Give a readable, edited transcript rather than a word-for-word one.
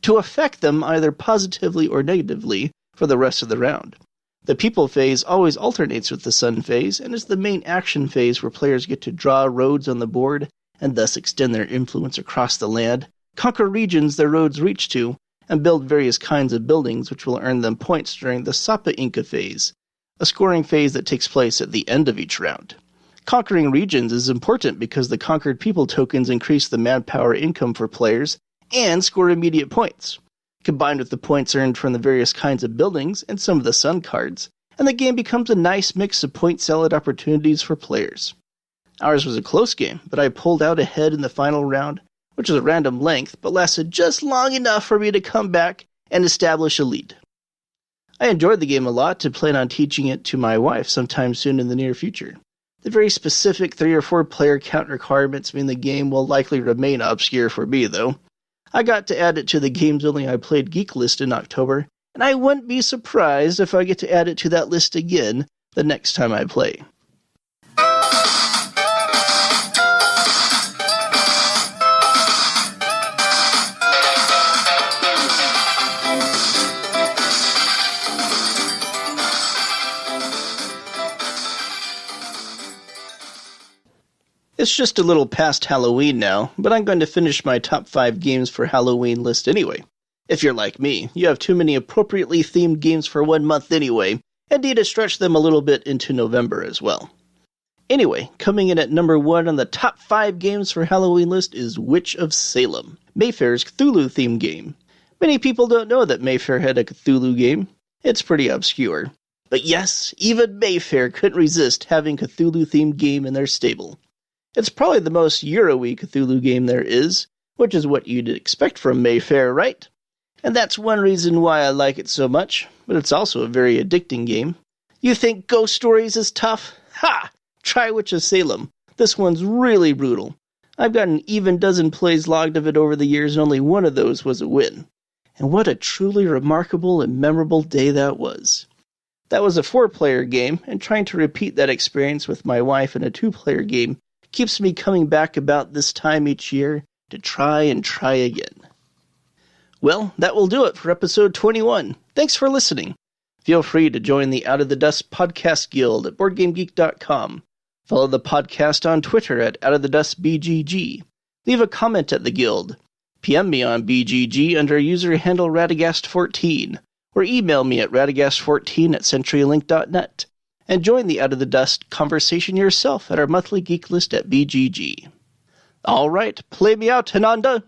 to affect them either positively or negatively for the rest of the round. The people phase always alternates with the sun phase, and is the main action phase where players get to draw roads on the board, and thus extend their influence across the land, conquer regions their roads reach to, and build various kinds of buildings which will earn them points during the Sapa Inca phase, a scoring phase that takes place at the end of each round. Conquering regions is important because the conquered people tokens increase the manpower income for players and score immediate points, combined with the points earned from the various kinds of buildings and some of the sun cards, and the game becomes a nice mix of point salad opportunities for players. Ours was a close game, but I pulled out ahead in the final round, which was a random length, but lasted just long enough for me to come back and establish a lead. I enjoyed the game a lot to plan on teaching it to my wife sometime soon in the near future. The very specific 3 or 4 player count requirements mean the game will likely remain obscure for me, though. I got to add it to the Games Only I Played Geek list in October, and I wouldn't be surprised if I get to add it to that list again the next time I play. It's just a little past Halloween now, but I'm going to finish my top 5 games for Halloween list anyway. If you're like me, you have too many appropriately themed games for 1 month anyway, and need to stretch them a little bit into November as well. Anyway, coming in at number 1 on the top 5 games for Halloween list is Witch of Salem, Mayfair's Cthulhu-themed game. Many people don't know that Mayfair had a Cthulhu game. It's pretty obscure. But yes, even Mayfair couldn't resist having a Cthulhu-themed game in their stable. It's probably the most Euro-y Cthulhu game there is, which is what you'd expect from Mayfair, right? And that's one reason why I like it so much, but it's also a very addicting game. You think Ghost Stories is tough? Ha! Try Witch of Salem. This one's really brutal. I've got an even dozen plays logged of it over the years, and only one of those was a win. And what a truly remarkable and memorable day that was. That was a 4-player game, and trying to repeat that experience with my wife in a 2-player game keeps me coming back about this time each year to try and try again. Well, that will do it for episode 21. Thanks for listening. Feel free to join the Out of the Dust Podcast Guild at BoardGameGeek.com. Follow the podcast on Twitter at OutOfTheDustBGG. Leave a comment at the Guild. PM me on BGG under user handle Radagast14, or email me at radagast14@CenturyLink.net. And join the Out of the Dust conversation yourself at our monthly geek list at BGG. All right, play me out, Hananda!